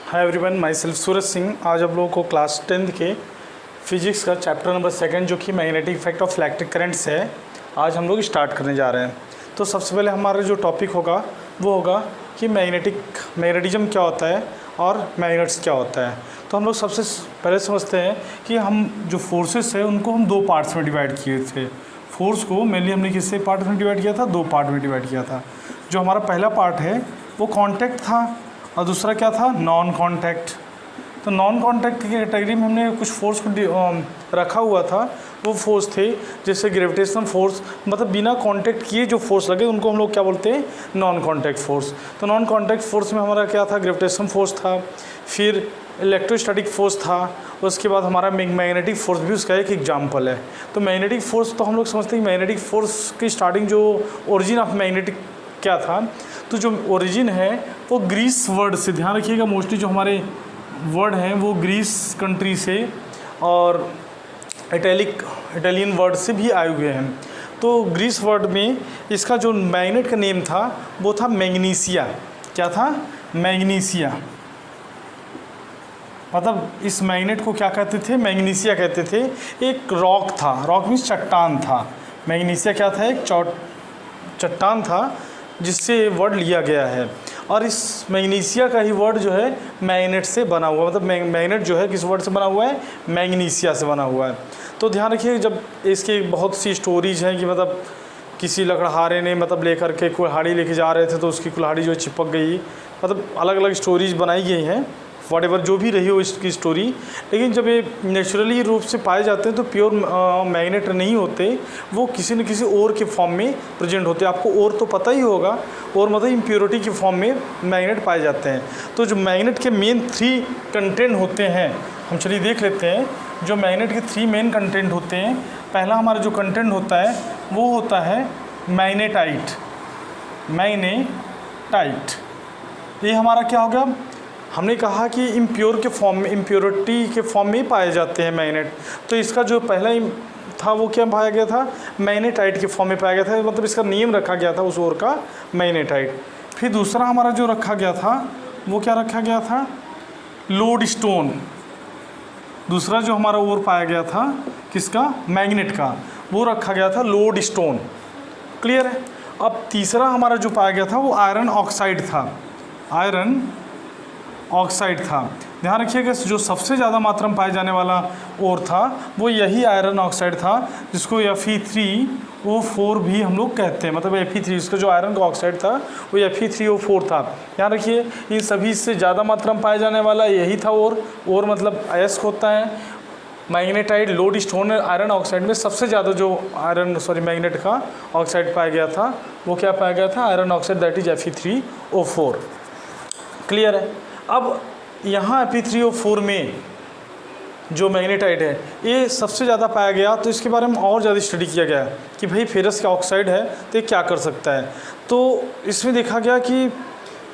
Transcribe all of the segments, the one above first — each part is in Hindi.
Hi everyone, my self Suraj Singh. आज आप लोगों को क्लास 10th के फिजिक्स का चैप्टर नंबर 2 जो कि magnetic effect of electric currents है, आज हम लोग स्टार्ट करने जा रहे हैं। तो सबसे पहले हमारा जो टॉपिक होगा वो होगा कि मैग्नेटिज्म क्या होता है और मैग्नेट्स क्या होता है। तो हम लोग सबसे पहले समझते हैं कि हम जो फोर्सेस है उनको हम दो पार्ट्स में डिवाइड किए थे। फोर्स को मेनली हमने किससे पार्ट में डिवाइड किया था? दो पार्ट में डिवाइड किया था। जो हमारा पहला पार्ट है वो कॉन्टैक्ट था और दूसरा क्या था? Non contact. तो नॉन कॉन्टैक्ट की कैटेगरी में हमने कुछ फोर्स को रखा हुआ था। वो फोर्स थे जैसे ग्रेविटेशनल फोर्स, मतलब बिना कांटेक्ट किए जो फोर्स लगे उनको हम लोग क्या बोलते हैं? Non contact force. तो नॉन कांटेक्ट फोर्स में हमारा क्या था? ग्रेविटेशनल फोर्स था, फिर इलेक्ट्रोस्टैटिक फोर्स था, उसके बाद हमारा मैग्नेटिक फोर्स भी उसका एक एग्जाम्पल है। तो मैग्नेटिक फोर्स तो हम लोग समझते हैं मैग्नेटिक फोर्स की स्टार्टिंग जो ओरिजिन ऑफ मैग्नेटिक क्या था, तो जो ओरिजिन है वो ग्रीस वर्ड से, ध्यान रखिएगा मोस्टली जो हमारे वर्ड हैं वो ग्रीस कंट्री से और इटालियन वर्ड से भी आए हुए हैं। तो ग्रीस वर्ड में इसका जो मैग्नेट का नेम था वो था मैग्नीसिया। क्या था? मैग्नीसिया। मतलब इस मैग्नेट को क्या कहते थे? मैग्नीसिया कहते थे। एक रॉक था, रॉक मीन्स चट्टान था। मैग्नीसिया क्या था? एक चट्टान था जिससे वर्ड लिया गया है। और इस मैग्नीसिया का ही वर्ड जो है मैग्नेट से बना हुआ, मतलब मैग्नेट जो है किस वर्ड से बना हुआ है? मैग्नीसिया से बना हुआ है। तो ध्यान रखिए, जब इसके बहुत सी स्टोरीज हैं कि मतलब किसी लकड़हारे ने मतलब लेकर के कुल्हाड़ी लेके जा रहे थे तो उसकी कुल्हाड़ी जो चिपक गई, मतलब अलग अलग स्टोरीज बनाई गई हैं, वॉटेवर जो भी रही हो इसकी स्टोरी। लेकिन जब ये नेचुरली रूप से पाए जाते हैं तो प्योर मैग्नेट नहीं होते, वो किसी न किसी और के फॉर्म में प्रेजेंट होते हैं। आपको और तो पता ही होगा, और मतलब इम्प्योरिटी के फॉर्म में मैग्नेट पाए जाते हैं। तो जो मैग्नेट के मेन 3 कंटेंट होते हैं, हम चलिए देख लेते हैं। जो मैग्नेट के 3 मेन कंटेंट होते हैं, पहला हमारा जो कंटेंट होता है वो होता है मैग्नेटाइट। ये हमारा क्या होगा? हमने कहा कि इम्प्योरिटी के फॉर्म में पाए जाते हैं मैग्नेट। तो इसका जो पहला था वो क्या पाया गया था? मैग्नेटाइट के फॉर्म में पाया गया था, मतलब इसका नेम रखा गया था उस ओर का मैग्नेटाइट। फिर दूसरा हमारा जो रखा गया था वो क्या रखा गया था? लोडस्टोन। दूसरा जो हमारा ओर पाया गया था किसका? मैग्नेट का, वो रखा गया था लोडस्टोन। क्लियर है? अब तीसरा हमारा जो पाया गया था वो आयरन ऑक्साइड था। आयरन ऑक्साइड था। ध्यान रखिएगा, जो सबसे ज़्यादा मात्रा में पाए जाने वाला ओर था वो यही आयरन ऑक्साइड था, जिसको Fe3O4 भी हम लोग कहते हैं। मतलब Fe3, इसका जो आयरन का ऑक्साइड था वो Fe3O4 था। ध्यान रखिए, इन सभी से ज़्यादा मात्रा में पाया जाने वाला यही था और मतलब अयस्क होता है। मैग्नेटाइट, लोडस्टोन, आयरन ऑक्साइड में सबसे ज़्यादा जो मैग्नेट का ऑक्साइड पाया गया था वो क्या पाया गया था? Iron oxide, that is Fe3O4। Clear है? अब यहाँ Fe3O4 में जो मैग्नेटाइट है ये सबसे ज़्यादा पाया गया, तो इसके बारे में और ज़्यादा स्टडी किया गया कि भाई फेरस का ऑक्साइड है तो ये क्या कर सकता है। तो इसमें देखा गया कि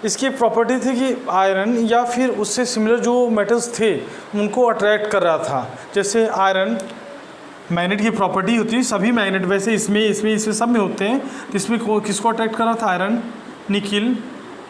इसकी प्रॉपर्टी थी कि आयरन या फिर उससे सिमिलर जो मेटल्स थे उनको अट्रैक्ट कर रहा था। जैसे आयरन मैग्नेट की प्रॉपर्टी होती है, सभी मैग्नेट वैसे इसमें सब में होते हैं। तो इसमें किसको अट्रैक्ट कर रहा था? आयरन, निकिल,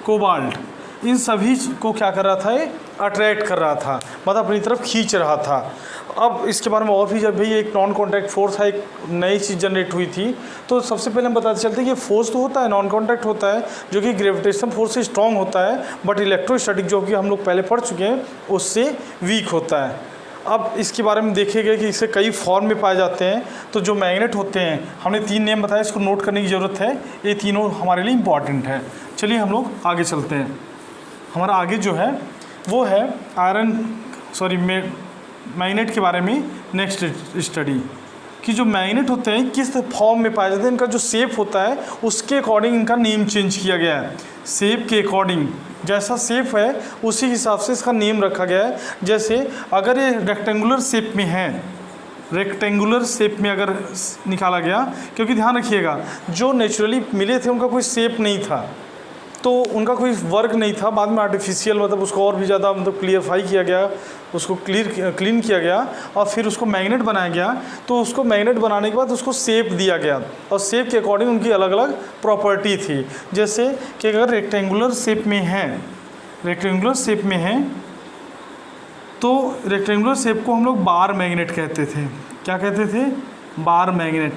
कोबाल्ट, इन सभी को क्या कर रहा था? ये अट्रैक्ट कर रहा था, मतलब अपनी तरफ खींच रहा था। अब इसके बारे में और भी, जब भी एक नॉन कॉन्टैक्ट फोर्स है, एक नई चीज़ जनरेट हुई थी, तो सबसे पहले हम बताते चलते हैं कि फोर्स तो होता है, नॉन कॉन्टैक्ट होता है, जो कि ग्रेविटेशन फोर्स से स्ट्रॉन्ग होता है, बट इलेक्ट्रोस्टैटिक जो कि हम लोग पहले पढ़ चुके हैं उससे वीक होता है। अब इसके बारे में देखेंगे कि इसे कई फॉर्म में पाए जाते हैं। तो जो मैग्नेट होते हैं, हमने 3 नेम बताया, इसको नोट करने की ज़रूरत है, ये तीनों हमारे लिए इम्पॉर्टेंट है। चलिए हम लोग आगे चलते हैं। हमारा आगे जो है वो है मैग्नेट के बारे में नेक्स्ट स्टडी, कि जो मैग्नेट होते हैं किस फॉर्म में पाए जाते हैं, इनका जो शेप होता है उसके अकॉर्डिंग इनका नेम चेंज किया गया है। शेप के अकॉर्डिंग, जैसा शेप है उसी हिसाब से इसका नेम रखा गया है। जैसे अगर ये रेक्टेंगुलर शेप में है, रेक्टेंगुलर शेप में अगर निकाला गया, क्योंकि ध्यान रखिएगा जो नेचुरली मिले थे उनका कोई शेप नहीं था, तो उनका कोई वर्क नहीं था। बाद में आर्टिफिशियल मतलब उसको और भी ज़्यादा मतलब क्लियरफाई किया गया, उसको क्लीन किया गया और फिर उसको मैग्नेट बनाया गया। तो उसको मैग्नेट बनाने के बाद उसको शेप दिया गया और शेप के अकॉर्डिंग उनकी अलग अलग प्रॉपर्टी थी। जैसे कि अगर रेक्टेंगुलर शेप में है तो रेक्टेंगुलर शेप को हम लोग बार मैग्नेट कहते थे। क्या कहते थे? Bar magnet.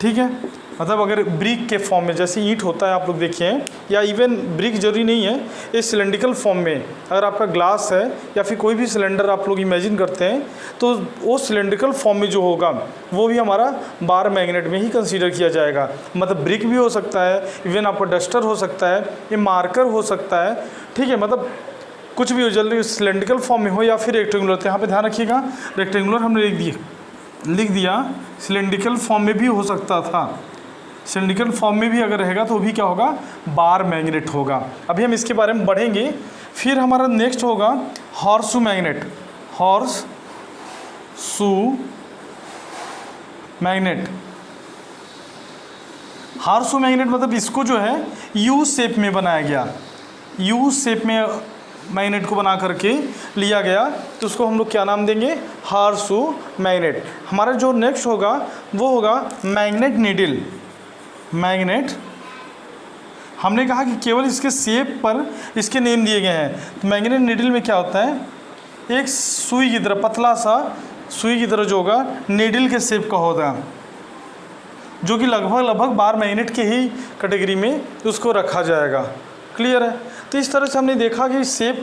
ठीक है, मतलब अगर ब्रिक के फॉर्म में जैसे ईंट होता है आप लोग देखिए, या इवन ब्रिक जरूरी नहीं है, ये सिलेंड्रिकल फॉर्म में अगर आपका ग्लास है या फिर कोई भी सिलेंडर आप लोग इमेजिन करते हैं तो वो सिलेंड्रिकल फॉर्म में जो होगा वो भी हमारा बार मैग्नेट में ही कंसीडर किया जाएगा। मतलब ब्रिक भी हो सकता है, इवन आपका डस्टर हो सकता है, ये मार्कर हो सकता है। ठीक है, मतलब कुछ भी हो, जल्दी सिलेंड्रिकल फॉर्म में हो या फिर रेक्टेंगुलर। तो यहाँ पे ध्यान रखिएगा, रेक्टेंगुलर हमने लिख दिया, सिलेंड्रिकल फॉर्म में भी हो सकता था। सिलेंड्रिकल फॉर्म में भी अगर रहेगा तो भी क्या होगा? बार मैग्नेट होगा। अभी हम इसके बारे में बढ़ेंगे। फिर हमारा नेक्स्ट होगा horseshoe magnet. Horseshoe magnet, horseshoe magnet मतलब इसको जो है यू शेप में बनाया गया, यू शेप में मैग्नेट को बना करके लिया गया, तो उसको हम लोग क्या नाम देंगे? Horseshoe magnet. हमारा जो नेक्स्ट होगा वो होगा मैग्नेट नीडल। मैग्नेट, हमने कहा कि केवल इसके शेप पर इसके नेम दिए गए हैं। तो मैग्नेट नीडल में क्या होता है? एक सुई की तरह, पतला सा सुई की तरह जो होगा नीडल के शेप का होता है, जो कि लगभग बार मैग्नेट के ही कैटेगरी में उसको रखा जाएगा। क्लियर है? तो इस तरह से हमने देखा कि शेप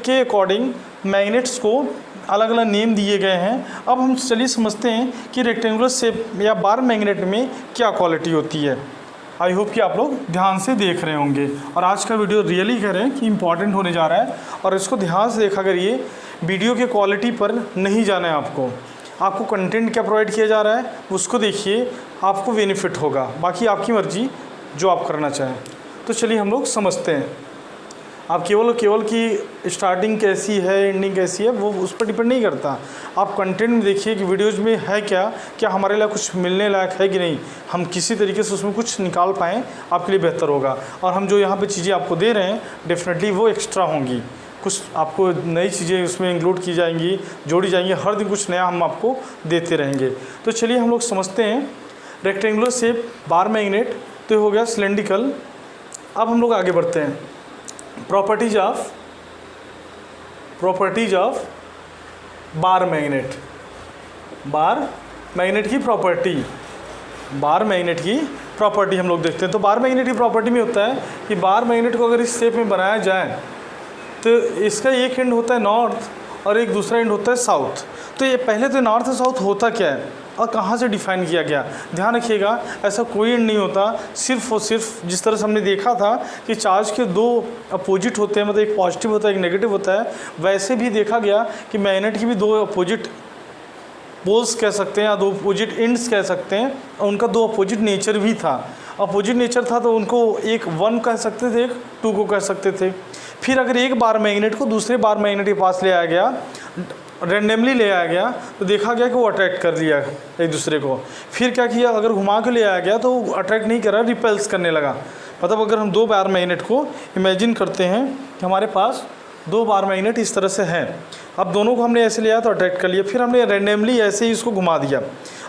के अकॉर्डिंग मैग्नेट्स को अलग अलग नेम दिए गए हैं। अब हम चलिए समझते हैं कि रेक्टेंगुलर शेप या बार मैग्नेट में क्या क्वालिटी होती है। आई होप कि आप लोग ध्यान से देख रहे होंगे और आज का वीडियो रियली करें कि इम्पॉर्टेंट होने जा रहा है और इसको ध्यान से देखा करिए। वीडियो के क्वालिटी पर नहीं जाना है आपको कंटेंट क्या प्रोवाइड किया जा रहा है उसको देखिए, आपको बेनिफिट होगा। बाकी आपकी मर्जी जो आप करना चाहें। तो चलिए हम लोग समझते हैं। आप केवल कि स्टार्टिंग कैसी है, एंडिंग कैसी है, वो उस पर डिपेंड नहीं करता। आप कंटेंट में देखिए कि वीडियोज़ में है क्या हमारे लिए कुछ मिलने लायक है कि नहीं, हम किसी तरीके से उसमें कुछ निकाल पाएँ, आपके लिए बेहतर होगा। और हम जो यहाँ पे चीज़ें आपको दे रहे हैं डेफिनेटली वो एक्स्ट्रा होंगी, कुछ आपको नई चीज़ें उसमें इंक्लूड की जाएंगी, जोड़ी जाएंगी। हर दिन कुछ नया हम आपको देते रहेंगे। तो चलिए हम लोग समझते हैं रेक्टेंगुलर शेप बार मैग्नेट तो हो गया सिलेंड्रिकल। अब हम लोग आगे बढ़ते हैं। Properties of bar magnet. Bar magnet की प्रॉपर्टी हम लोग देखते हैं। तो बार मैग्नेट की प्रॉपर्टी में होता है कि बार मैग्नेट को अगर इस शेप में बनाया जाए तो इसका एक एंड होता है नॉर्थ और एक दूसरा एंड होता है साउथ। तो ये पहले तो नॉर्थ और साउथ होता क्या है और कहाँ से डिफाइन किया गया? ध्यान रखिएगा, ऐसा कोई एंड नहीं होता। सिर्फ और सिर्फ जिस तरह से हमने देखा था कि चार्ज के दो अपोजिट होते हैं, मतलब एक पॉजिटिव होता है एक नेगेटिव होता है, वैसे भी देखा गया कि मैग्नेट की भी दो अपोजिट पोल्स कह सकते हैं या दो अपोजिट एंड्स कह सकते हैं, और उनका दो अपोजिट नेचर भी था। अपोजिट नेचर था तो उनको एक 1 कह सकते थे, एक 2 को कह सकते थे। फिर अगर एक बार मैग्नेट को दूसरे बार मैग्नेट के पास ले आया गया, रैंडमली ले आया गया, तो देखा गया कि वो अट्रैक्ट कर लिया एक दूसरे को। फिर क्या किया, अगर घुमा के ले आया गया तो वो अट्रैक्ट नहीं करा, रिपेल्स करने लगा। मतलब अगर हम 2 बार मैग्नेट को इमेजिन करते हैं कि हमारे पास 2 बार मैग्नेट इस तरह से हैं, अब दोनों को हमने ऐसे लिया तो अट्रैक्ट कर लिया, फिर हमने रैंडमली ऐसे ही इसको घुमा दिया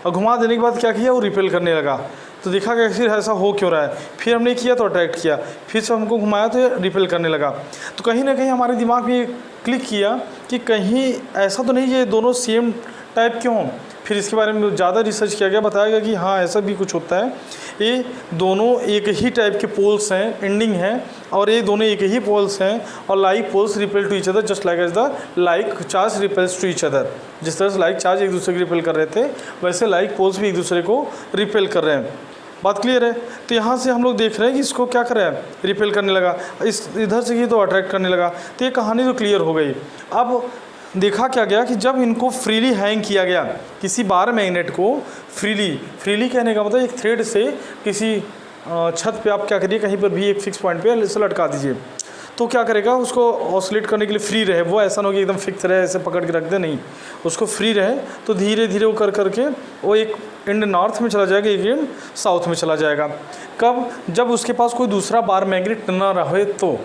और घुमा देने के बाद क्या किया, वो रिपेल करने लगा। तो देखा गया फिर ऐसा हो क्यों रहा है, फिर हमने किया तो अट्रैक्ट किया, फिर से हमको घुमाया तो रिपेल करने लगा। तो कहीं ना कहीं हमारे दिमाग में क्लिक किया कि कहीं ऐसा तो नहीं ये दोनों सेम टाइप क्यों हों। फिर इसके बारे में ज़्यादा रिसर्च किया गया, बताया गया कि हाँ ऐसा भी कुछ होता है, ये दोनों एक ही टाइप के पोल्स हैं, एंडिंग हैं, और ये दोनों एक ही पोल्स हैं और like poles repel to each other just like as the like charge repels to each other. जिस तरह से लाइक चार्ज एक दूसरे को रिपेल कर रहे थे, वैसे लाइक पोल्स भी एक दूसरे को रिपेल कर रहे हैं। बात क्लियर है? तो यहाँ से हम लोग देख रहे हैं कि इसको क्या कर रहा है, रिपेल करने लगा, इस इधर से की तो अट्रैक्ट करने लगा। तो ये कहानी तो क्लियर हो गई। अब देखा क्या गया कि जब इनको फ्रीली हैंग किया गया, किसी बार मैग्नेट को फ्रीली कहने का मतलब एक थ्रेड से किसी छत पे आप क्या करिए, कहीं पर भी एक फिक्स पॉइंट पे इसे लटका दीजिए, तो क्या करेगा, उसको ऑसिलेट करने के लिए फ्री रहे। वो ऐसा ना हो कि एकदम फिक्स रहे, ऐसे पकड़ के रख दे, नहीं, उसको फ्री रहे। तो धीरे धीरे वो कर करके वो एक एंड नॉर्थ में चला जाएगा, एक एंड साउथ में चला जाएगा। कब? जब उसके पास कोई दूसरा बार मैग्नेट ना रहे। तो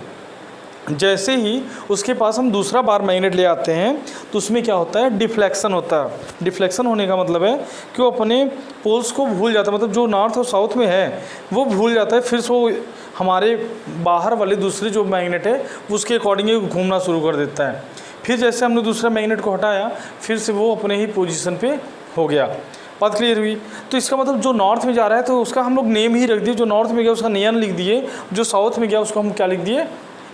जैसे ही उसके पास हम दूसरा बार मैग्नेट ले आते हैं तो उसमें क्या होता है, डिफ्लेक्शन होता है। डिफ्लेक्शन होने का मतलब है कि वो अपने पोल्स को भूल जाता है, मतलब जो नॉर्थ और साउथ में है वो भूल जाता है, फिर से वो हमारे बाहर वाले दूसरे जो मैग्नेट है उसके अकॉर्डिंग ही घूमना शुरू कर देता है। फिर जैसे हमने दूसरा मैग्नेट को हटाया फिर से वो अपने ही पोजीशन पे हो गया। बात क्लियर हुई। तो इसका मतलब जो नॉर्थ में जा रहा है तो उसका हम लोग नेम ही रख दिए, जो नॉर्थ में गया उसका एन लिख दिए, जो साउथ में गया उसको हम क्या लिख दिए,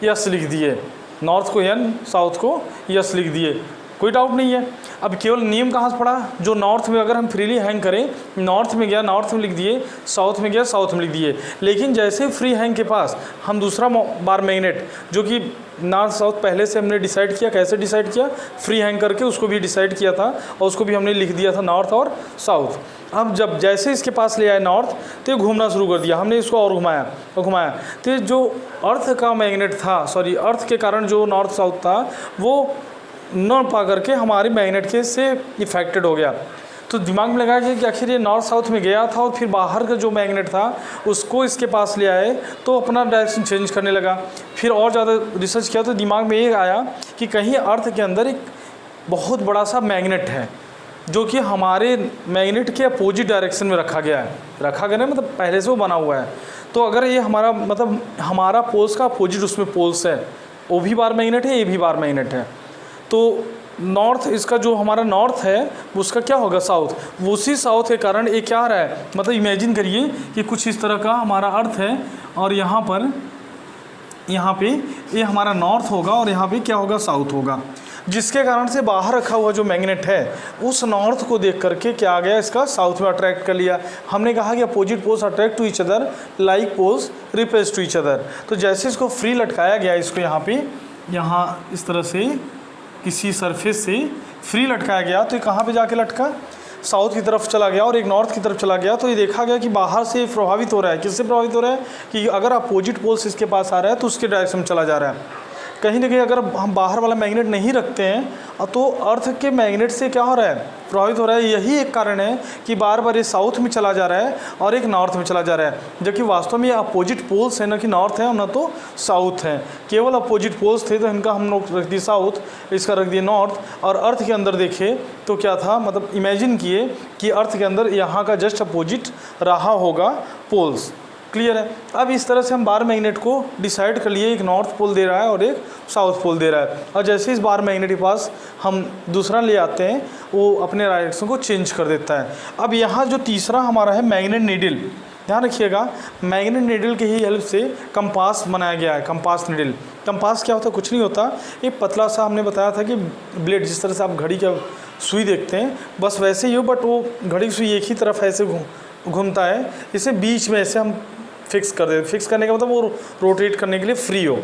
यस लिख दिए। नॉर्थ को एन, साउथ को यस लिख दिए, कोई डाउट नहीं है। अब केवल नेम कहाँ से पड़ा, जो नॉर्थ में अगर हम फ्रीली हैंग करें, नॉर्थ में गया नॉर्थ में लिख दिए, साउथ में गया साउथ में लिख दिए। लेकिन जैसे फ्री हैंग के पास हम दूसरा बार मैग्नेट जो कि नॉर्थ साउथ पहले से हमने डिसाइड किया, कैसे डिसाइड किया, फ्री हैंग करके उसको भी डिसाइड किया था और उसको भी हमने लिख दिया था नॉर्थ और साउथ। अब जब जैसे इसके पास ले आए नॉर्थ तो ये घूमना शुरू कर दिया, हमने इसको और घुमाया और घुमाया, तो जो अर्थ का मैग्नेट था, सॉरी अर्थ के कारण जो नॉर्थ साउथ था वो न पा करके हमारे मैग्नेट के से इफेक्टेड हो गया। तो दिमाग में लगा कि आखिर ये नॉर्थ साउथ में गया था और फिर बाहर का जो मैग्नेट था उसको इसके पास ले आए तो अपना डायरेक्शन चेंज करने लगा। फिर और ज़्यादा रिसर्च किया तो दिमाग में ये आया कि कहीं अर्थ के अंदर एक बहुत बड़ा सा मैग्नेट है जो कि हमारे मैग्नेट के अपोजिट डायरेक्शन में रखा गया है। रखा गया मतलब पहले से वो बना हुआ है। तो अगर ये हमारा मतलब हमारा पोल्स का अपोजिट उसमें पोल्स है, वो भी बार मैग्नेट है, ये भी बार मैग्नेट है, तो नॉर्थ इसका जो हमारा नॉर्थ है उसका क्या होगा, साउथ। उसी साउथ के कारण ये क्या आ रहा है, मतलब इमेजिन करिए कि कुछ इस तरह का हमारा अर्थ है और यहाँ पे ये हमारा नॉर्थ होगा और यहाँ पे क्या होगा, साउथ होगा, जिसके कारण से बाहर रखा हुआ जो मैग्नेट है उस नॉर्थ को देख करके क्या आ गया, इसका साउथ में अट्रैक्ट कर लिया। हमने कहा कि opposite poles attract to each other like poles repels to each other. तो जैसे इसको फ्री लटकाया गया, इसको यहाँ इस तरह से किसी सरफेस से फ्री लटकाया गया, तो ये कहाँ पे जाके लटका, साउथ की तरफ चला गया और एक नॉर्थ की तरफ चला गया। तो ये देखा गया कि बाहर से प्रभावित हो रहा है, किससे प्रभावित हो रहा है कि अगर अपोजिट पोल्स इसके पास आ रहा है तो उसके डायरेक्शन में चला जा रहा है। कहीं ना कहीं अगर हम बाहर वाला मैग्नेट नहीं रखते हैं तो अर्थ के मैग्नेट से क्या हो रहा है, प्रभावित हो रहा है। यही एक कारण है कि बार बार ये साउथ में चला जा रहा है और एक नॉर्थ में चला जा रहा है, जबकि वास्तव में ये अपोजिट पोल्स है, ना कि नॉर्थ है ना तो साउथ है। केवल अपोजिट पोल्स थे तो इनका हम लोग रख दिए साउथ, इसका रख दिए नॉर्थ। और अर्थ के अंदर देखे तो क्या था, मतलब इमेजिन किए कि अर्थ के अंदर यहाँ का जस्ट अपोजिट रहा होगा पोल्स। क्लियर है। अब इस तरह से हम बार मैग्नेट को डिसाइड कर लिए, एक नॉर्थ पोल दे रहा है और एक साउथ पोल दे रहा है। और जैसे इस बार मैग्नेट के पास हम दूसरा ले आते हैं वो अपने डायरेक्शन को चेंज कर देता है। अब यहाँ जो तीसरा हमारा है मैग्नेट नीडल, ध्यान रखिएगा, मैग्नेट नीडल की ही हेल्प से कंपास बनाया गया है। कंपास नीडल, कंपास क्या होता है, कुछ नहीं होता, एक पतला सा हमने बताया था कि ब्लेड, जिस तरह से आप घड़ी का सुई देखते हैं बस वैसे ही हो, बट वो घड़ी की सुई एक ही तरफ ऐसे घूमता है, इसे बीच में ऐसे हम फिक्स कर देते। फिक्स करने का मतलब वो रोटेट करने के लिए फ्री हो,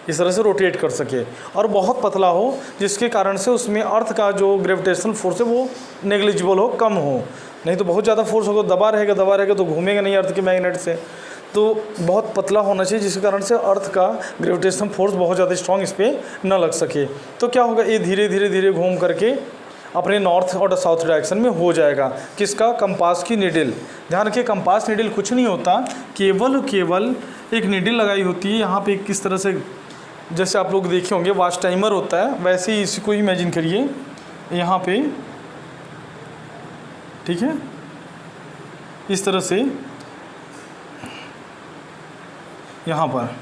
इस तरह से रोटेट कर सके और बहुत पतला हो, जिसके कारण से उसमें अर्थ का जो ग्रेविटेशनल फोर्स है वो नेग्लिजिबल हो, कम हो। नहीं तो बहुत ज़्यादा फोर्स होगा, दबा रहेगा तो घूमेगा नहीं अर्थ के मैग्नेट से। तो बहुत पतला होना चाहिए जिसके कारण से अर्थ का ग्रेविटेशनल फोर्स बहुत ज़्यादा स्ट्रॉन्ग इस पर न लग सके। तो क्या होगा, ये धीरे धीरे घूम करके अपने नॉर्थ और साउथ डायरेक्शन में हो जाएगा। किसका, कंपास की नीडल। ध्यान रखिए, कंपास नीडल कुछ नहीं होता, केवल एक नीडल लगाई होती है यहाँ पे। किस तरह से, जैसे आप लोग देखे होंगे वॉच टाइमर होता है, वैसे ही इसको इमेजिन करिए यहाँ पे, ठीक है, इस तरह से यहाँ पर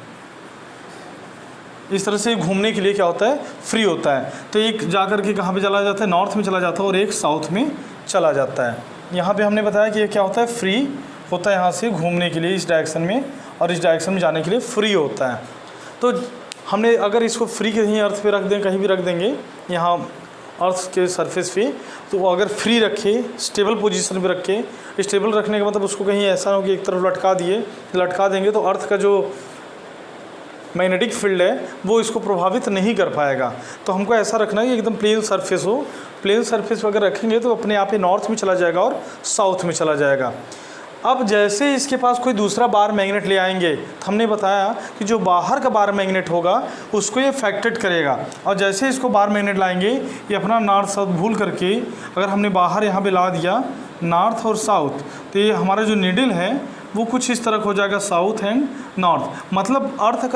इस तरह से घूमने के लिए क्या होता है, फ्री होता है। तो एक जाकर के कहाँ पे चला जाता है, नॉर्थ में चला जाता है और एक साउथ में चला जाता है। यहाँ पे हमने बताया कि ये क्या होता है, फ्री होता है यहाँ से घूमने के लिए इस डायरेक्शन में, और इस डायरेक्शन में जाने के लिए फ्री होता है। तो हमने अगर इसको फ्री कहीं अर्थ पे रख दें, कहीं भी रख देंगे यहाँ अर्थ के सरफेस पे, तो वो अगर फ्री रखे, स्टेबल पोजीशन पे रखे, स्टेबल रखने का मतलब उसको कहीं ऐसा हो कि एक तरफ लटका देंगे तो अर्थ का जो मैग्नेटिक फील्ड है वो इसको प्रभावित नहीं कर पाएगा। तो हमको ऐसा रखना है कि एकदम प्लेन सरफेस हो। प्लेन सरफेस पर अगर रखेंगे तो अपने आप ही नॉर्थ में चला जाएगा और साउथ में चला जाएगा। अब जैसे इसके पास कोई दूसरा बार मैग्नेट ले आएंगे तो हमने बताया कि जो बाहर का बार मैग्नेट होगा उसको ये अफेक्टेड करेगा। और जैसे इसको बार मैग्नेट लाएंगे, ये अपना नॉर्थ साउथ भूल करके अगर हमने बाहर यहाँ पे ला दिया नॉर्थ और साउथ, तो ये हमारा जो नीडल है वो कुछ इस तरह हो जाएगा, साउथ एंड नॉर्थ। मतलब अर्थ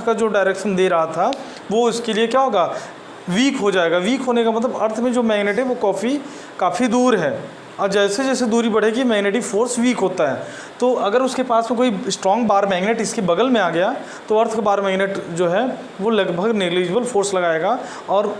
का जो डायरेक्शन दे रहा था वो इसके लिए क्या होगा, वीक हो जाएगा। वीक होने का मतलब अर्थ में जो मैग्नेट है वो काफ़ी दूर है, और जैसे जैसे दूरी बढ़ेगी मैग्नेटिक फोर्स वीक होता है। तो अगर उसके पास में कोई स्ट्रॉन्ग बार मैग्नेट इसके बगल में आ गया तो अर्थ का बार मैग्नेट जो है वो लगभग नेग्लिजिबल फोर्स लगाएगा और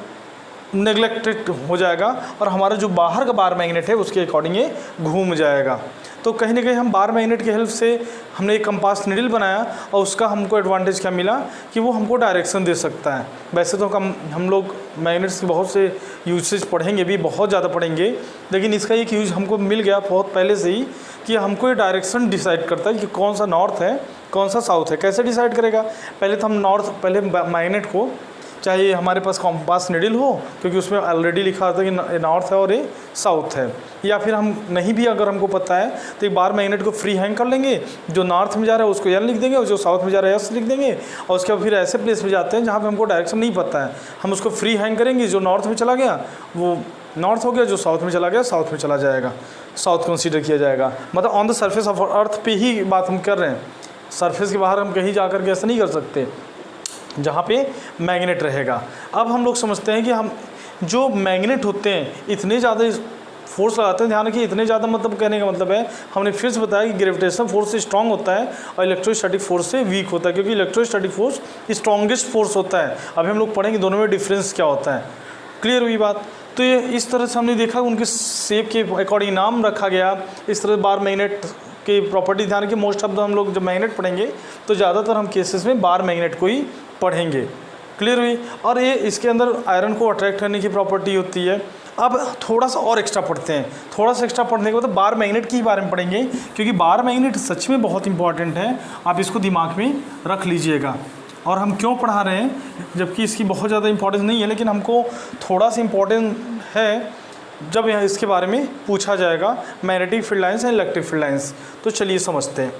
नेग्लेक्टेड हो जाएगा, और हमारा जो बाहर का बार मैग्नेट है उसके अकॉर्डिंग ये घूम जाएगा। तो कहीं ना कहीं हम बार मैग्नेट की हेल्प से हमने एक कंपास नीडल बनाया और उसका हमको एडवांटेज क्या मिला कि वो हमको डायरेक्शन दे सकता है। वैसे तो हम लोग मैग्नेट्स के बहुत से यूसेज पढ़ेंगे भी, बहुत ज़्यादा पढ़ेंगे, लेकिन इसका एक यूज हमको मिल गया बहुत पहले से ही कि हमको ये डायरेक्शन डिसाइड करता है कि कौन सा नॉर्थ है कौन सा साउथ है। कैसे डिसाइड करेगा? पहले तो हम पहले मैग्नेट को, चाहे हमारे पास कॉम्पास निडल हो क्योंकि उसमें ऑलरेडी लिखा होता है कि नॉर्थ है और ये साउथ है, या फिर हम नहीं भी अगर हमको पता है तो एक बार मैग्नेट को फ्री हैंग कर लेंगे, जो नॉर्थ में जा रहा है उसको एल लिख देंगे और जो साउथ में जा रहा है एस लिख देंगे, और उसके बाद फिर ऐसे प्लेस में जाते हैं जहाँ पे हमको डायरेक्शन नहीं पता है, हम उसको फ्री हैंग करेंगे, जो नॉर्थ में चला गया वो नॉर्थ हो गया, जो साउथ में चला गया साउथ में चला जाएगा, साउथ कंसीडर किया जाएगा। मतलब on the surface of earth पे ही बात हम कर रहे हैं, सरफेस के बाहर हम कहीं जा कर के ऐसा नहीं कर सकते जहाँ पे मैग्नेट रहेगा। अब हम लोग समझते हैं कि हम जो मैग्नेट होते हैं इतने ज़्यादा फोर्स लगाते हैं, ध्यान रखिए इतने ज़्यादा, मतलब कहने का मतलब है हमने फिर से बताया कि ग्रेविटेशनल फोर्स से स्ट्रॉन्ग होता है और इलेक्ट्रोस्टैटिक फोर्स से वीक होता है, क्योंकि इलेक्ट्रोस्टैटिक फोर्स स्ट्रॉन्गेस्ट फोर्स होता है। अभी हम लोग पढ़ेंगे दोनों में डिफरेंस क्या होता है। क्लियर हुई बात? तो ये इस तरह से हमने देखा उनके शेप के अकॉर्डिंग नाम रखा गया। इस तरह बार मैग्नेट की प्रॉपर्टी ध्यान रखिए, मोस्ट ऑफ द हम लोग जब मैग्नेट पढ़ेंगे तो ज़्यादातर हम केसेस में बार मैग्नेट को ही पढ़ेंगे। क्लियर हुई? और ये इसके अंदर आयरन को अट्रैक्ट करने की प्रॉपर्टी होती है। अब थोड़ा सा और एक्स्ट्रा पढ़ते हैं, थोड़ा सा एक्स्ट्रा पढ़ने के बाद बार मैग्नेट के बारे में पढ़ेंगे, क्योंकि बार मैग्नेट सच में बहुत इंपॉर्टेंट है, आप इसको दिमाग में रख लीजिएगा। और हम क्यों पढ़ा रहे हैं जबकि इसकी बहुत ज़्यादा इंपॉर्टेंस नहीं है, लेकिन हमको थोड़ा सा इम्पोर्टेंट है जब यहाँ इसके बारे में पूछा जाएगा, magnetic field lines and electric field lines. तो चलिए समझते हैं।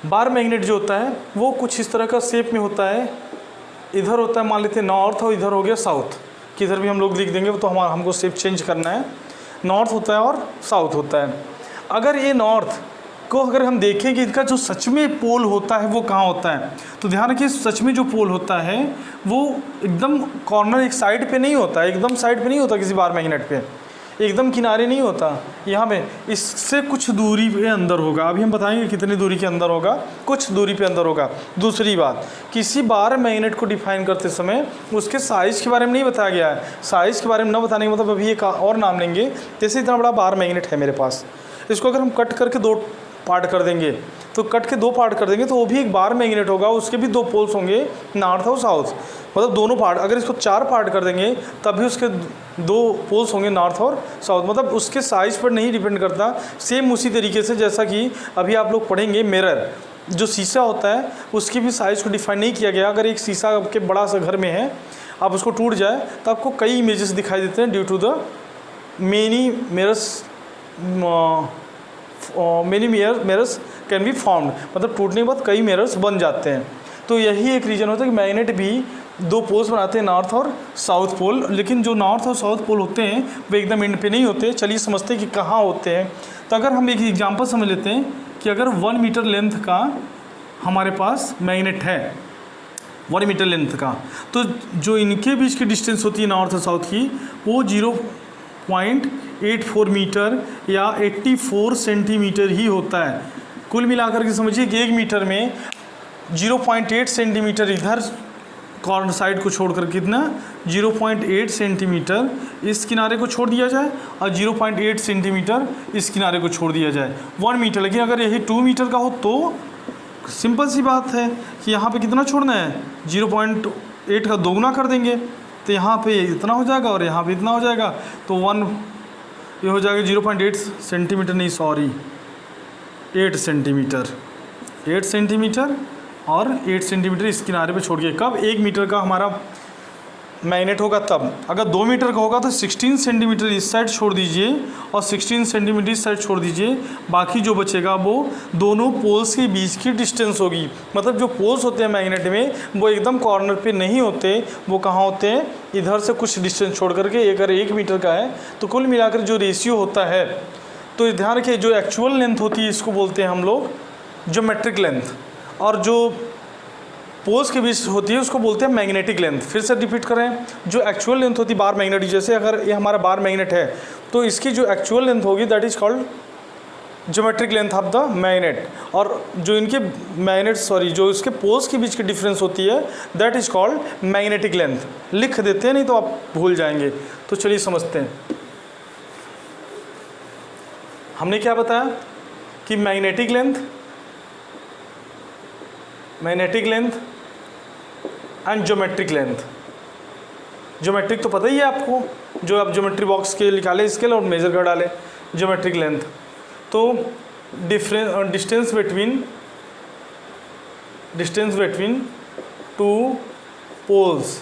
बार मैग्नेट जो होता है वो कुछ इस तरह का शेप में होता है, इधर होता है मान लेते हैं नॉर्थ और इधर हो गया साउथ, किधर भी हम लोग लिख देंगे तो हमको शेप चेंज करना है, नॉर्थ होता है और साउथ होता है। अगर ये नॉर्थ को अगर हम देखें कि इसका जो सच में पोल होता है वो कहाँ होता है, तो ध्यान रखिए सच में जो पोल होता है वो एकदम कॉर्नर एक साइड पे नहीं होता, एकदम साइड पे नहीं होता, किसी बार मैग्नेट पे एकदम किनारे नहीं होता, यहाँ पे इससे कुछ दूरी पे अंदर होगा। अभी हम बताएंगे कितनी दूरी के अंदर होगा, कुछ दूरी पे अंदर होगा। दूसरी बात, किसी बार मैग्नेट को डिफाइन करते समय उसके साइज़ के बारे में नहीं बताया गया है। साइज़ के बारे में न बताने का मतलब अभी एक और नाम लेंगे, जैसे इतना बड़ा बार मैग्नेट है मेरे पास, इसको अगर हम कट करके दो पार्ट कर देंगे, तो कट के दो पार्ट कर देंगे तो वो भी एक बार मैग्नेट होगा, उसके भी दो पोल्स होंगे, नॉर्थ और साउथ, मतलब दोनों पार्ट। अगर इसको चार पार्ट कर देंगे तब भी उसके दो पोल्स होंगे, नॉर्थ और साउथ। मतलब उसके साइज़ पर नहीं डिपेंड करता। सेम उसी तरीके से जैसा कि अभी आप लोग पढ़ेंगे मिरर, जो शीशा होता है उसकी भी साइज़ को डिफाइन नहीं किया गया। अगर एक शीशा आपके बड़ा सा घर में है, आप उसको टूट जाए तो आपको कई इमेजेस दिखाई देते हैं due to the many mirrors can be formed, मतलब टूटने के बाद कई मिरर्स बन जाते हैं। तो यही एक रीज़न होता है कि मैग्नेट भी दो पोल्स बनाते हैं, नॉर्थ और साउथ पोल, लेकिन जो नॉर्थ और साउथ पोल होते हैं वे एकदम एंड पे नहीं होते। चलिए समझते हैं कि कहाँ होते हैं। तो अगर हम एक एग्जांपल समझ लेते हैं कि अगर 1 मीटर लेंथ का हमारे पास मैग्नेट है, 1 मीटर लेंथ का, तो जो इनके बीच की डिस्टेंस होती है नॉर्थ और साउथ की वो 0.84 मीटर या 84 सेंटीमीटर ही होता है। कुल मिलाकर के समझिए कि 1 मीटर में 0.8 सेंटीमीटर इधर कॉर्नर साइड को छोड़कर कितना 0.8 सेंटीमीटर इस किनारे को छोड़ दिया जाए और 0.8 सेंटीमीटर इस किनारे को छोड़ दिया जाए 1 मीटर। लेकिन अगर यही 2 मीटर का हो तो सिंपल सी बात है कि यहाँ पे कितना छोड़ना है, 0.8 का दोगुना कर देंगे तो यहाँ पे इतना हो जाएगा और यहाँ पे इतना हो जाएगा, तो 1 ये हो जाएगा 0.8 सेंटीमीटर, नहीं सॉरी 8 सेंटीमीटर, 8 सेंटीमीटर और 8 सेंटीमीटर इस किनारे पे छोड़ के। कब 1 मीटर का हमारा मैग्नेट होगा तब। अगर 2 मीटर का होगा तो 16 सेंटीमीटर इस साइड छोड़ दीजिए और 16 सेंटीमीटर इस साइड छोड़ दीजिए, बाकी जो बचेगा वो दोनों पोल्स के बीच की डिस्टेंस होगी। मतलब जो पोल्स होते हैं मैग्नेट में वो एकदम कॉर्नर पे नहीं होते, वो कहाँ होते हैं, इधर से कुछ डिस्टेंस छोड़ करके। अगर 1 मीटर का है तो कुल मिलाकर जो रेशियो होता है, तो ध्यान रखिए जो एक्चुअल लेंथ होती है इसको बोलते हैं हम लोग ज्योमेट्रिक लेंथ, और जो पोल्स के बीच होती है उसको बोलते हैं मैग्नेटिक लेंथ। फिर से रिपीट करें, जो एक्चुअल लेंथ होती है बार मैग्नेट, जैसे अगर ये हमारा बार मैग्नेट है तो इसकी जो एक्चुअल लेंथ होगी that is called geometric length of the magnet. और जो इनके मैग्नेट जो इसके पोल्स के बीच की डिफरेंस होती है that is called magnetic length. लिख देते हैं नहीं तो आप भूल जाएंगे। तो चलिए समझते हैं। हमने क्या बताया कि magnetic length and geometric length. Geometric तो पता ही है आपको, जो आप ज्योमेट्री बॉक्स के निकाले स्केल और मेजर कर डाले ज्योमेट्रिक लेंथ। तो डिस्टेंस बिटवीन टू पोल्स।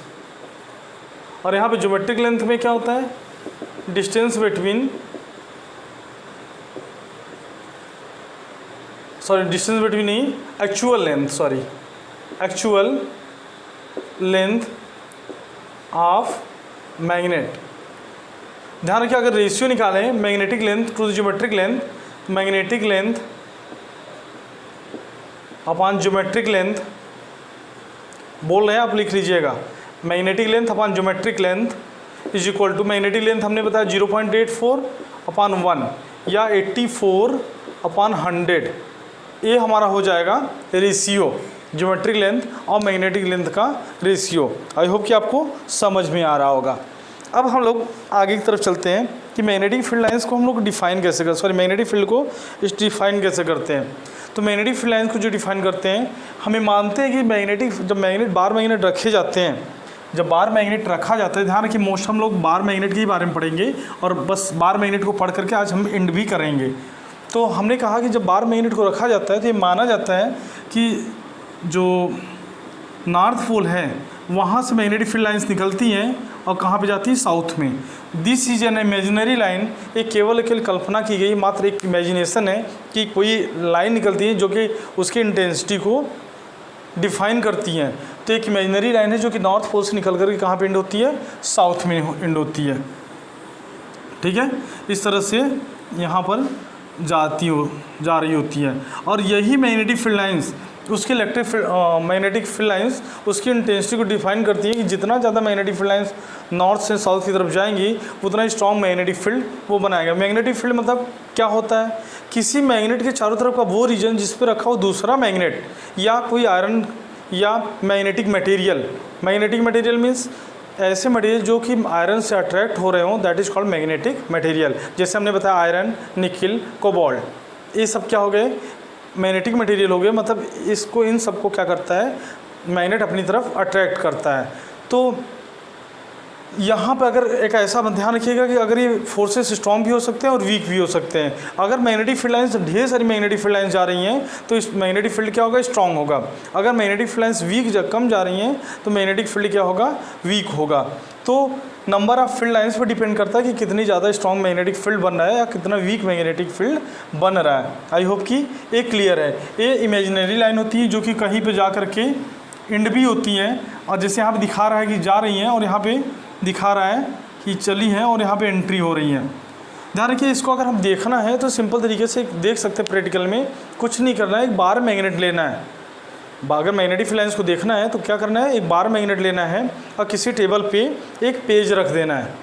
और यहाँ पे ज्योमेट्रिक लेंथ में क्या होता है, डिस्टेंस बिटवीन नहीं, एक्चुअल लेंथ ऑफ मैग्नेट। ध्यान रखिए, अगर रेशियो निकालें magnetic length to geometric length, magnetic length upon geometric length, बोल रहे हैं आप लिख लीजिएगा, magnetic length upon geometric length is equal to, magnetic length हमने बताया 0.84 अपॉन 1 या 84 अपॉन 100। ये हमारा हो जाएगा रेशियो, ज्योमेट्रिक लेंथ और मैग्नेटिक लेंथ का रेशियो। आई होप कि आपको समझ में आ रहा होगा। अब हम लोग आगे की तरफ चलते हैं कि मैग्नेटिक फील्ड लाइंस को हम लोग डिफाइन कैसे करते हैं, मैग्नेटिक फील्ड को डिफाइन कैसे करते हैं। तो मैग्नेटिक फील्ड लाइंस को जो डिफाइन करते हैं, हमें मानते हैं कि जब बार मैग्नेट रखे जाते हैं, जब बार मैग्नेट रखा जाता है, ध्यान रखिए मोस्ट हम लोग बार मैग्नेट के बारे में पढ़ेंगे और बस बार मैग्नेट को पढ़ करके आज हम एंड भी करेंगे। तो हमने कहा कि जब बार मैग्नेट को रखा जाता है तो ये माना जाता है कि जो नॉर्थ पोल है वहाँ से मैग्नेटिक फील्ड लाइंस निकलती हैं और कहाँ पे जाती है, साउथ में। This is an imaginary line. ये केवल कल्पना की गई, मात्र एक इमेजिनेशन है कि कोई लाइन निकलती है जो कि उसकी इंटेंसिटी को डिफाइन करती हैं। तो एक इमेजिनरी लाइन है जो कि नॉर्थ पोल से निकल कर के कहाँ पे एंड होती है, साउथ में एंड होती है। ठीक है, इस तरह से यहाँ पर जा रही होती है। और यही मैग्नेटिक फील्ड लाइंस उसके मैग्नेटिक फील्ड लाइंस उसकी इंटेंसिटी को डिफाइन करती है कि जितना ज़्यादा मैग्नेटिक फील्ड लाइंस नॉर्थ से साउथ की तरफ जाएंगी उतना ही स्ट्रॉन्ग मैग्नेटिक फील्ड वो बनाएगा। मैग्नेटिक फील्ड मतलब क्या होता है, किसी मैग्नेट के चारों तरफ का वो रीजन जिस पर रखा हो दूसरा मैग्नेट या कोई आयरन या मैग्नेटिक मटेरियल मीन्स ऐसे मटेरियल जो कि आयरन से अट्रैक्ट हो रहे हों, that is called magnetic material. जैसे हमने बताया आयरन, निकिल, कोबाल्ट, ये सब क्या हो गए, मैग्नेटिक मटेरियल हो गए। मतलब इसको इन सब को क्या करता है, मैग्नेट अपनी तरफ अट्रैक्ट करता है। तो यहाँ पर अगर एक ऐसा ध्यान रखिएगा कि अगर ये फोर्सेस स्ट्रॉन्ग भी हो सकते हैं और वीक भी हो सकते हैं। अगर मैग्नेटिक फील्ड लाइंस ढेर सारी मैग्नेटिक फील्ड लाइंस जा रही हैं तो इस मैग्नेटिक फील्ड क्या होगा, स्ट्रॉन्ग होगा। अगर मैग्नेटिक फील्ड लाइंस कम जा रही हैं तो मैग्नेटिक फील्ड क्या होगा, वीक होगा। तो नंबर ऑफ फील्ड लाइंस पर डिपेंड करता है कि कितनी ज़्यादा स्ट्रॉन्ग मैग्नेटिक फील्ड बन रहा है या कितना वीक मैग्नेटिक फील्ड बन रहा है। आई होप कि ये क्लियर है। ये इमेजिनरी लाइन होती है जो कि कहीं पे जा कर के एंड भी होती है, और जैसे यहाँ पे दिखा रहा है कि जा रही हैं और यहाँ पे दिखा रहा है कि चली हैं और यहाँ पे एंट्री हो रही है। ध्यान रखिए, इसको अगर हम देखना है तो सिंपल तरीके से देख सकते हैं। प्रैक्टिकल में कुछ नहीं करना है, एक बार मैग्नेट लेना है। अगर मैग्नेटिक फील्ड लाइंस को देखना है तो क्या करना है, एक बार मैग्नेट लेना है और किसी टेबल पे एक पेज रख देना है,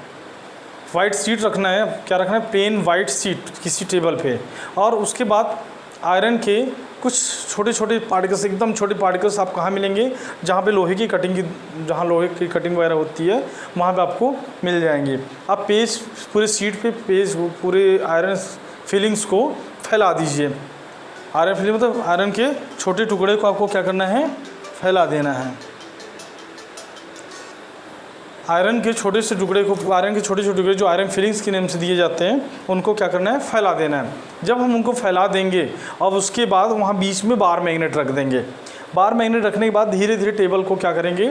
वाइट शीट रखना है। क्या रखना है, प्लेन वाइट शीट किसी टेबल पे। और उसके बाद आयरन के कुछ छोटे छोटे पार्टिकल्स, एकदम छोटे पार्टिकल्स आप कहाँ मिलेंगे, जहाँ पे लोहे की कटिंग वगैरह होती है वहाँ पे आपको मिल जाएंगे। आप पेज पूरे शीट पे पूरे आयरन फिलिंग्स को फैला दीजिए। आयरन फिलिंग मतलब आयरन के छोटे टुकड़े को आपको क्या करना है, फैला देना है। आयरन के छोटे छोटे टुकड़े जो आयरन फिलिंग्स के नेम से दिए जाते हैं उनको क्या करना है, फैला देना है। जब हम उनको फैला देंगे और उसके बाद वहाँ बीच में बार मैग्नेट रख देंगे। बार मैग्नेट रखने के बाद धीरे धीरे टेबल को क्या करेंगे,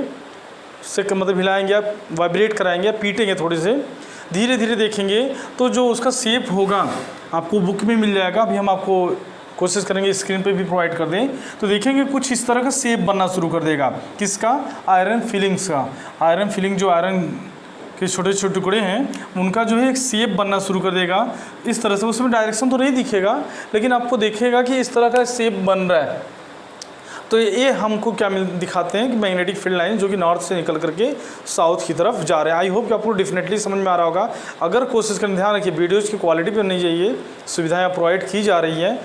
उससे मतलब हिलाएंगे, आप वाइब्रेट कराएंगे, आप पीटेंगे थोड़े से, धीरे धीरे देखेंगे तो जो उसका शेप होगा आपको बुक में मिल जाएगा। अभी हम आपको कोशिश करेंगे स्क्रीन पे भी प्रोवाइड कर दें, तो देखेंगे कुछ इस तरह का शेप बनना शुरू कर देगा। किसका, आयरन फिलिंग्स का। आयरन फिलिंग जो आयरन के छोटे छोटे टुकड़े हैं उनका जो है एक शेप बनना शुरू कर देगा इस तरह से। उसमें डायरेक्शन तो नहीं दिखेगा लेकिन आपको देखेगा कि इस तरह का शेप बन रहा है। तो ये हमको क्या दिखाते हैं कि मैग्नेटिक फील्ड लाइन जो कि नॉर्थ से निकल करके साउथ की तरफ जा रहे हैं। आई होप कि आपको डेफिनेटली समझ में आ रहा होगा। अगर कोशिश करने, ध्यान रखिए वीडियोज़ की क्वालिटी पर नहीं जाइए, सुविधाएँ प्रोवाइड की जा रही हैं,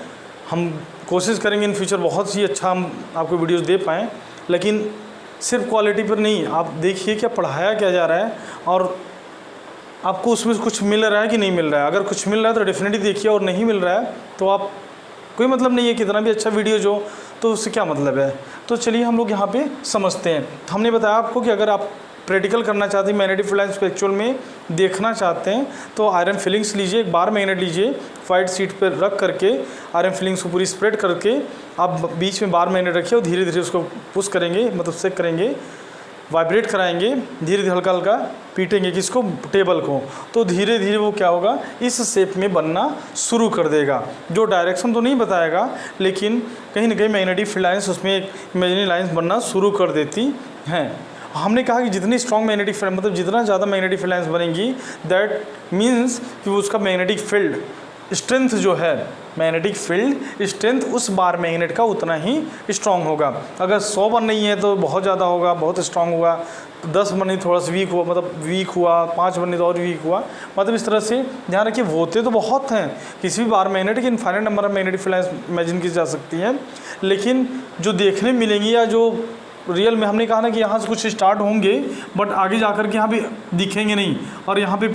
हम कोशिश करेंगे इन फ्यूचर बहुत ही अच्छा हम आपको वीडियोज़ दे पाएँ, लेकिन सिर्फ क्वालिटी पर नहीं, आप देखिए क्या पढ़ाया क्या जा रहा है और आपको उसमें कुछ मिल रहा है कि नहीं मिल रहा है। अगर कुछ मिल रहा है तो डेफिनेटली देखिए, और नहीं मिल रहा है तो आप कोई मतलब नहीं है कितना भी अच्छा वीडियो जो, तो उससे क्या मतलब है। तो चलिए हम लोग यहाँ पे समझते हैं। तो हमने बताया आपको कि अगर आप प्रैक्टिकल करना चाहते हैं, मैग्नेटिक फील्ड लाइन्स को एक्चुअल में देखना चाहते हैं, तो आयरन फिलिंग्स लीजिए, एक बार मैग्नेट लीजिए, वाइट शीट पर रख करके आयरन फिलिंग्स को पूरी स्प्रेड करके आप बीच में बार मैग्नेट रखिए और धीरे धीरे उसको पुश करेंगे, मतलब सेक करेंगे, वाइब्रेट कराएंगे, धीरे धीरे हल्का हल्का पीटेंगे किसको, टेबल को, तो धीरे धीरे वो क्या होगा, इस शेप में बनना शुरू कर देगा। जो डायरेक्शन तो नहीं बताएगा, लेकिन कहीं ना कहीं मैग्नेटिक फील्ड लाइन्स उसमें एक इमेजिनरी लाइन्स बनना शुरू कर देती हैं। हमने कहा कि जितनी स्ट्रॉन्ग मैग्नेटिक फील्ड, मतलब जितना ज़्यादा मैग्नेटिक फील्ड लाइन्स बनेंगी, दैट मीन्स कि उसका मैग्नेटिक फील्ड स्ट्रेंथ जो है, मैग्नेटिक फील्ड स्ट्रेंथ उस बार मैग्नेट का उतना ही स्ट्रांग होगा। अगर 100 बन नहीं है तो बहुत ज़्यादा होगा, बहुत स्ट्रांग होगा। 10 बनी थोड़ा सा वीक हुआ, मतलब वीक हुआ, 5 बनी तो और वीक हुआ, मतलब इस तरह से ध्यान रखिए। होते तो बहुत हैं, किसी भी बार मैग्नेट के infinite number of magnetic field lines imagine की जा सकती हैं, लेकिन जो देखने मिलेंगी या जो रियल में, हमने कहा ना कि यहाँ से कुछ स्टार्ट होंगे बट आगे जाकर के यहाँ पे दिखेंगे नहीं, और यहाँ पे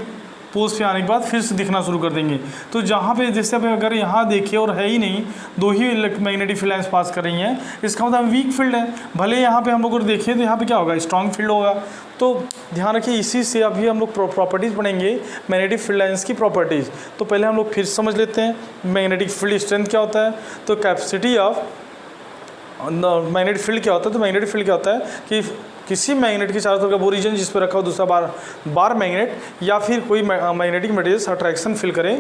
पोस्ट पे आने के बाद फिर से दिखना शुरू कर देंगे। तो जहाँ पे जैसे अगर यहाँ देखिए और है ही नहीं, 2 ही मैग्नेटिक फील्ड लाइन्स पास कर रही हैं, इसका मतलब वीक फील्ड है। भले यहाँ पे हम लोग अगर देखें तो यहाँ पे क्या होगा, स्ट्रॉन्ग फील्ड होगा। तो ध्यान रखिए, इसी से अभी हम लोग प्रॉपर्टीज़ पढ़ेंगे, मैग्नेटिक फील्ड लाइन्स की प्रॉपर्टीज़। तो पहले हम लोग फिर समझ लेते हैं मैग्नेटिक फील्ड स्ट्रेंथ क्या होता है। तो कैपेसिटी ऑफ मैग्नेटिक फील्ड क्या होता है, तो मैग्नेटिक फील्ड क्या होता है कि किसी मैग्नेट के चारों तरफ का वो रीजन जिस पर रखा हो दूसरा बार मैग्नेट, या फिर कोई मैग्नेटिक मटेरियल अट्रैक्शन फील करे,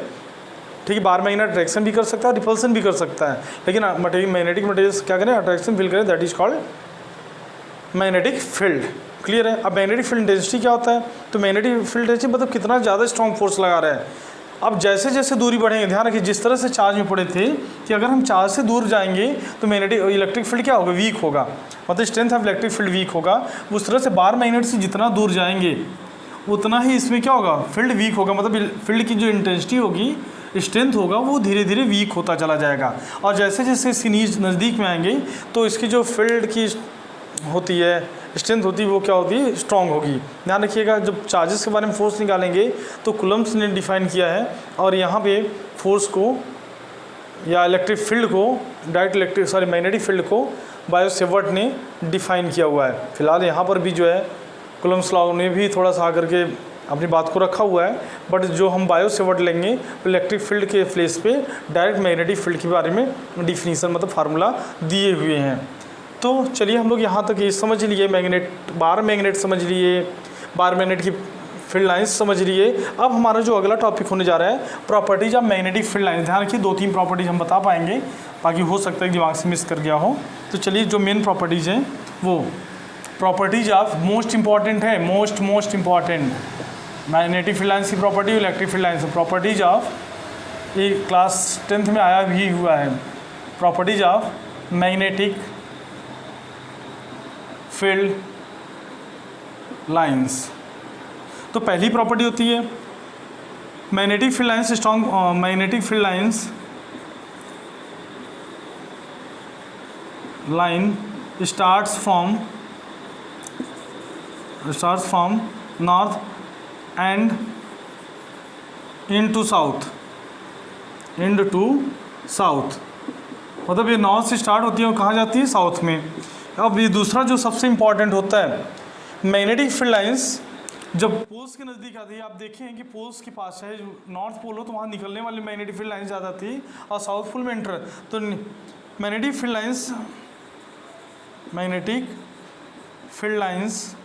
ठीक है। बार मैग्नेट अट्रैक्शन भी कर सकता है, रिपल्सन भी कर सकता है, लेकिन मैग्नेटिक मटेरियल्स क्या करें, अट्रैक्शन फील करें, that is called magnetic field. Clear है। अब मैग्नेटिक फील्ड इंटेंसिटी क्या होता है, तो मैग्नेटिक फील्ड इंटेंसिटी मतलब कितना ज़्यादा स्ट्रॉन्ग फोर्स लगा रहा है। अब जैसे जैसे दूरी बढ़ेंगे, ध्यान रखिए, जिस तरह से चार्ज में पड़े थे कि अगर हम चार्ज से दूर जाएंगे तो मैग्नेटिक इलेक्ट्रिक फील्ड क्या होगा, वीक होगा, मतलब strength of electric field weak होगा। उस तरह से बार मैग्नेट से जितना दूर जाएंगे उतना ही इसमें क्या होगा, फील्ड वीक होगा, मतलब फील्ड की जो इंटेंसिटी होगी, स्ट्रेंथ होगा, वो धीरे धीरे वीक होता चला जाएगा। और जैसे जैसे इसके नज़दीक में आएंगे तो इसकी जो फील्ड की होती है, स्ट्रेंथ होती है, वो क्या होती है, स्ट्रॉन्ग होगी। ध्यान रखिएगा, जब चार्जेस के बारे में फोर्स निकालेंगे तो कुलम्ब्स ने डिफाइन किया है, और यहाँ पे फोर्स को या इलेक्ट्रिक फील्ड को, मैग्नेटिक फील्ड को बायो-सेवर्ट ने डिफाइन किया हुआ है। फिलहाल यहाँ पर भी जो है कुलम्ब्स लॉ ने भी थोड़ा सा आकर के अपनी बात को रखा हुआ है, बट जो हम बायो-सेवर्ट लेंगे इलेक्ट्रिक फील्ड के प्लेस पे डायरेक्ट मैग्नेटिक फील्ड के बारे में डिफिनीसन, मतलब फार्मूला दिए हुए हैं। तो चलिए हम लोग यहाँ तक ये समझ लिए, बार मैग्नेट समझ लिए, बार मैग्नेट की फील्ड लाइन्स समझ लिए। अब हमारा जो अगला टॉपिक होने जा रहा है, properties of magnetic field lines. ध्यान रखिए, 2-3 प्रॉपर्टीज हम बता पाएंगे, बाकी हो सकता है दिमाग से मिस कर गया हो। तो चलिए, जो मेन प्रॉपर्टीज हैं वो प्रॉपर्टीज ऑफ मोस्ट इंपॉर्टेंट है, most important magnetic field lines की property, electric field lines properties of, ये क्लास 10th में आया भी हुआ है, properties of magnetic field lines. तो पहली प्रॉपर्टी होती है magnetic field lines strong, magnetic field lines line starts from north and into south, मतलब ये नॉर्थ से स्टार्ट होती है और कहाँ जाती है, साउथ में। अब ये दूसरा जो सबसे इम्पॉर्टेंट होता है, मैग्नेटिक फील्ड लाइन्स जब पोल्स के नज़दीक आती है, आप देखें कि पोल्स के पास है, जो नॉर्थ पोल हो तो वहाँ निकलने वाली मैग्नेटिक फील्ड लाइन्स ज़्यादा थी, और साउथ पोल में एंटर, तो मैग्नेटिक फील्ड लाइन्स